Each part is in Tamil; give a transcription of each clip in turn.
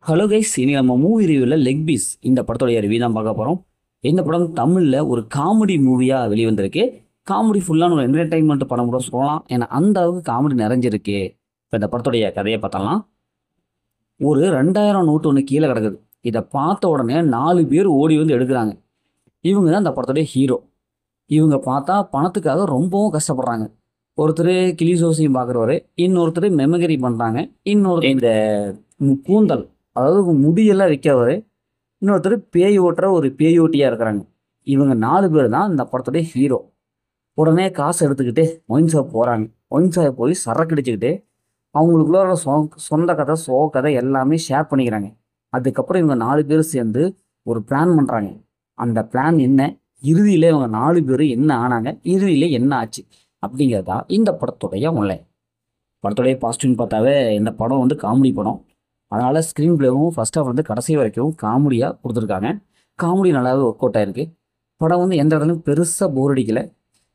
ஹலோ கைஸ், இனி நம்ம மூவி ரிவ்யூவில் லெக் பீஸ் இந்த படத்தோடைய ரிவ்யூ தான் பார்க்க போகிறோம். இந்த படம் தமிழில் ஒரு காமெடி மூவியாக வெளிவந்திருக்கு. காமெடி ஃபுல்லான ஒரு என்டர்டைன்மெண்ட் படம் கூட சொல்லலாம். ஏன்னா அந்த அளவுக்கு காமெடி நிறைஞ்சிருக்கு. இப்போ இந்த படத்துடைய கதையை பார்த்தலாம். ஒரு 2000 நோட்டு ஒன்று கீழே கிடக்குது. இதை பார்த்த உடனே 4 பேர் ஓடி வந்து எடுக்கிறாங்க. இவங்க தான் இந்த படத்துடைய ஹீரோ. இவங்க பார்த்தா பணத்துக்காக ரொம்பவும் கஷ்டப்படுறாங்க. ஒருத்தர் கிளி ஜோசியம் பார்க்குறவர், இன்னொருத்தர் மெமகரி பண்ணுறாங்க, இன்னொரு இந்த கூந்தல், அதாவது முடியெல்லாம் விற்கிறவர், இன்னொருத்தர் பேய் ஓட்டுற ஒரு பேய் ஓட்டியாக இருக்கிறாங்க. இவங்க 4 பேர் தான் இந்த படத்துடைய ஹீரோ. உடனே காசு எடுத்துக்கிட்டு ஒயின் ஷாப் போகிறாங்க. ஒயின் ஷாப் போய் சரக்கு அடிச்சுக்கிட்டு அவங்களுக்குள்ள சொந்த கதை கதை எல்லாமே ஷேர் பண்ணிக்கிறாங்க. அதுக்கப்புறம் இவங்க 4 பேர் சேர்ந்து ஒரு பிளான் பண்ணுறாங்க. அந்த பிளான் என்ன, இறுதியில் இவங்க 4 பேர் என்ன ஆனாங்க, இறுதியில் என்ன ஆச்சு அப்படிங்கிறதா இந்த படத்துடைய ஒன்லை. படத்துடைய பாசிட்டிவ்னு பார்த்தாவே இந்த படம் வந்து காமெடி படம். அதனால் ஸ்க்ரீன் பிளேவும் ஃபஸ்ட் ஆஃப் கடைசி வரைக்கும் காமெடியாக கொடுத்துருக்காங்க. காமெடி நல்லாவே ஒர்க் அவுட் ஆகிருக்கு. படம் வந்து எந்த இடத்துலையும் பெருசாக போர் அடிக்கலை.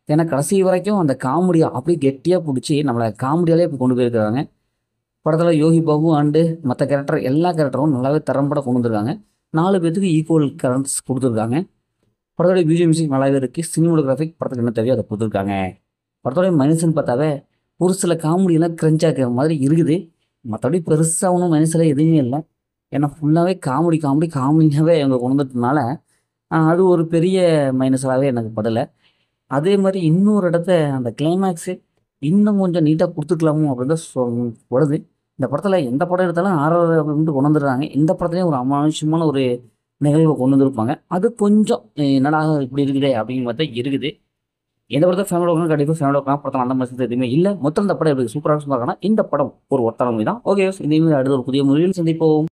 ஏன்னா கடைசி வரைக்கும் அந்த காமெடியை அப்படியே கெட்டியாக பிடிச்சி நம்மளை காமெடியாலே இப்போ கொண்டு போயிருக்காங்க. படத்தில் யோகி பாபு அண்டு மற்ற கேரக்டர் எல்லா கேரக்டரும் நல்லாவே திறம்பட கொண்டு வந்திருக்காங்க. 4 பேர்த்துக்கு ஈக்குவல் கரண்ட்ஸ் கொடுத்துருக்காங்க. படத்தோடைய பிஜிஎம் மியூசிக் நல்லாவே இருக்குது. சினிமோகிராஃபிக் படத்துக்கு என்ன தேவையோ அதை கொடுத்துருக்காங்க. படத்தோடைய மைனஸ்ன்னு பார்த்தாவே ஒரு சில காமெடியெல்லாம் கிரஞ்சாக்கிற மாதிரி இருக்குது. மற்றபடி பெருசாக ஒன்றும் மைனஸில் எதுவுமே இல்லை. ஏன்னா ஃபுல்லாகவே காமெடியாகவே அவங்க கொண்டு வந்ததுனால அது ஒரு பெரிய மைனஸாகவே எனக்கு படலை. அதே மாதிரி இன்னொரு இடத்த அந்த கிளைமேக்ஸு இன்னும் கொஞ்சம் நீட்டாக கொடுத்துக்கலாமோ அப்படின்னு தான் வருது. இந்த படத்தில் எந்த படம் எடுத்தாலும் ஆர்ஆர் அப்படின்ட்டு கொண்டு வந்துடுறாங்க. இந்த படத்துலேயும் ஒரு அமானுஷமான ஒரு நிகழ்வை கொண்டு வந்திருப்பாங்க. அது கொஞ்சம் என்னடா இப்படி இருக்குதே அப்படிங்கிற மாதிரி தான் இருக்குது. எந்த படத்தை ஃபேமிலி உட்காந்து கண்டிப்பாக ஃபேமிலி உட்காந்து படத்தில் அந்த மாதிரி எதுவுமே இல்லை. மொத்தம் இந்த படம் எப்படி சூப்பராக இருக்காங்கன்னா இந்த படம் ஒரு ஒத்தரமை தான். ஓகே, இதே மாதிரி அடுத்த ஒரு புதிய முறையில் சந்திப்போம்.